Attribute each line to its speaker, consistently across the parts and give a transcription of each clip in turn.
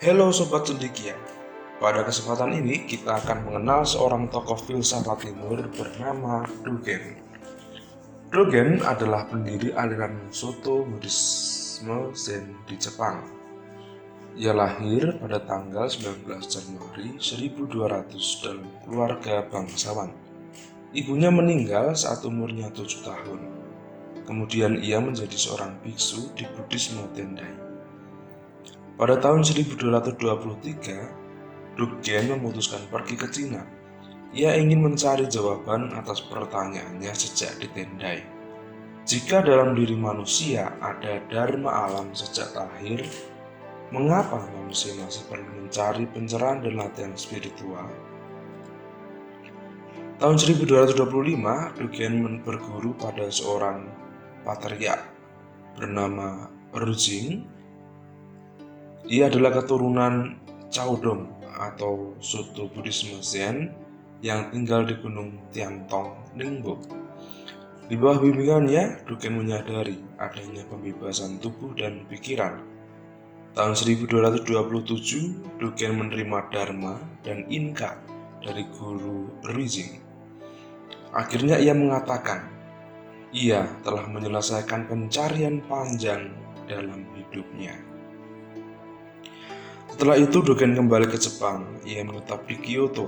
Speaker 1: Halo Sobat Cendekia, pada kesempatan ini kita akan mengenal seorang tokoh filsafat timur bernama Dogen. Dogen adalah pendiri aliran Soto Buddhisme Zen di Jepang. Ia lahir pada tanggal 19 Januari 1200 dalam keluarga bangsawan. Ibunya meninggal saat umurnya 7 tahun. Kemudian ia menjadi seorang biksu di Buddhisme Tendai. Pada tahun 1223, Dogen memutuskan pergi ke Cina. Ia ingin mencari jawaban atas pertanyaannya sejak di Tendai. Jika dalam diri manusia ada dharma alam sejak lahir, mengapa manusia masih perlu mencari pencerahan dan latihan spiritual? Tahun 1225, Dogen berguru pada seorang patriark bernama Rujing. Ia adalah keturunan Caodong atau Soto Buddhisme Zen yang tinggal di Gunung Tiantong, Ningbo. Di bawah bimbingannya, Dogen menyadari adanya pembebasan tubuh dan pikiran. Tahun 1227, Dogen menerima Dharma dan Inka dari guru Rizing. Akhirnya ia mengatakan, ia telah menyelesaikan pencarian panjang dalam hidupnya. Setelah itu Dogen kembali ke Jepang. Ia menetap di Kyoto.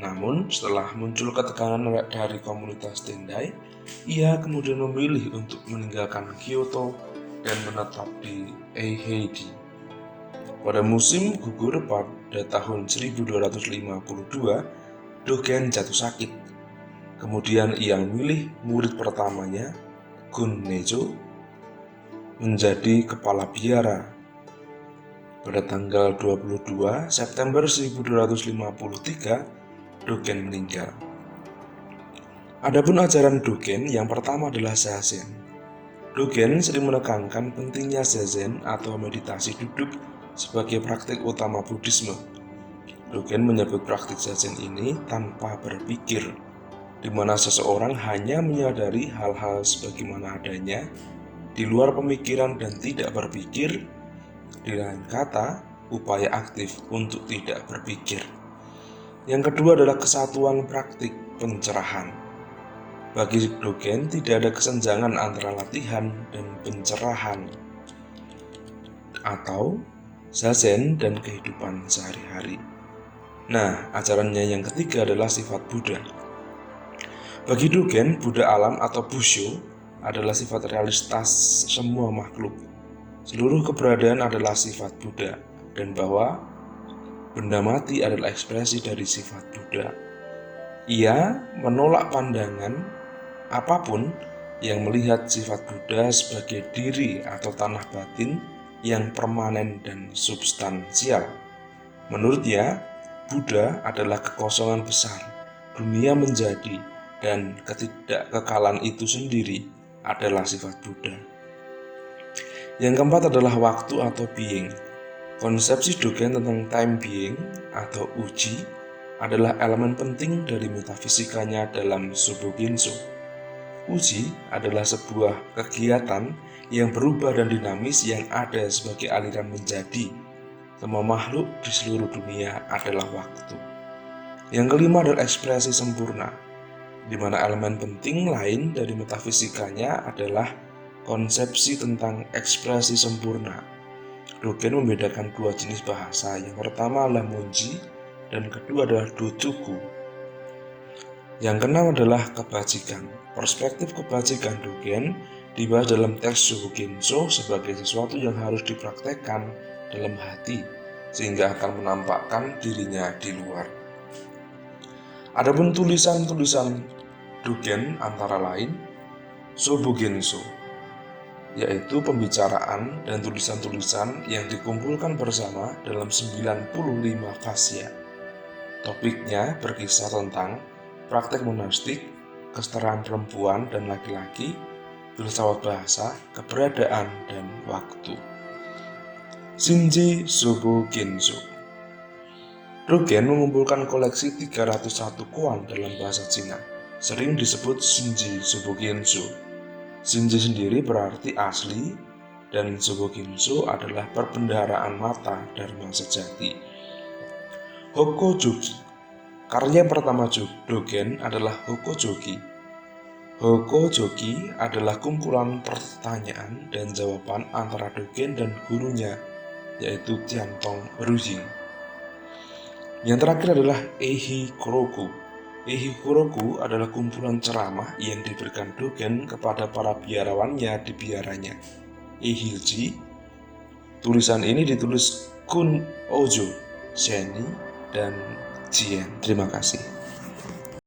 Speaker 1: Namun setelah muncul ketekanan dari komunitas Tendai, ia kemudian memilih untuk meninggalkan Kyoto dan menetap di Eihei-ji. Pada musim gugur pada tahun 1252, Dogen jatuh sakit. Kemudian ia memilih murid pertamanya, Gun Nezo, menjadi kepala biara. Pada tanggal 22 September 1253, Dogen meninggal. Adapun ajaran Dogen yang pertama adalah Zazen. Dogen sering menekankan pentingnya Zazen atau meditasi duduk sebagai praktik utama Buddhisme. Dogen menyebut praktik Zazen ini tanpa berpikir, di mana seseorang hanya menyadari hal-hal sebagaimana adanya, di luar pemikiran dan tidak berpikir. Di lain kata, upaya aktif untuk tidak berpikir. Yang kedua adalah kesatuan praktik pencerahan. Bagi Dogen tidak ada kesenjangan antara latihan dan pencerahan atau Zazen dan kehidupan sehari-hari. Nah, ajarannya yang ketiga adalah sifat Buddha. Bagi Dogen, Buddha alam atau Busho adalah sifat realitas semua makhluk. Seluruh keberadaan adalah sifat Buddha, dan bahwa benda mati adalah ekspresi dari sifat Buddha. Ia menolak pandangan apapun yang melihat sifat Buddha sebagai diri atau tanah batin yang permanen dan substansial. Menurutnya, Buddha adalah kekosongan besar, dunia menjadi, dan ketidakkekalan itu sendiri adalah sifat Buddha. Yang keempat adalah waktu atau being. Konsepsi Dogen tentang time being atau uji adalah elemen penting dari metafisikanya dalam Shobogenzo. Uji adalah sebuah kegiatan yang berubah dan dinamis yang ada sebagai aliran menjadi. Semua makhluk di seluruh dunia adalah waktu. Yang kelima adalah ekspresi sempurna, di mana elemen penting lain dari metafisikanya adalah konsepsi tentang ekspresi sempurna. Dogen membedakan dua jenis bahasa. Yang pertama adalah Monji dan kedua adalah Dojoku. Yang keenam adalah kebajikan. Perspektif kebajikan Dogen dibahas dalam teks Shobogenzo sebagai sesuatu yang harus dipraktekkan dalam hati sehingga akan menampakkan dirinya di luar. Adapun tulisan-tulisan Dogen antara lain Shobogenzo, yaitu pembicaraan dan tulisan-tulisan yang dikumpulkan bersama dalam 95 fasya. Topiknya berkisah tentang praktek monastik, kesetaraan perempuan dan laki-laki, filsafat bahasa, keberadaan, dan waktu. Shinji Shobogenzo. Dogen mengumpulkan koleksi 301 koan dalam bahasa Cina, sering disebut Shinji Shobogenzo. Shinji sendiri berarti asli, Dan Shobokimso adalah perbendaharaan mata Dharma sejati. Hokojoki. Karya pertama Dogen adalah Hokojoki. Hokojoki adalah kumpulan pertanyaan dan jawaban antara Dogen dan gurunya, yaitu Tiantong Rujing. Yang terakhir adalah Eihi Koroku. Eihi Koroku adalah kumpulan ceramah yang diberikan Dogen kepada para biarawannya di biaranya. Eihilji. Tulisan ini ditulis Kun Ojo, Sheni, dan Jien. Terima kasih.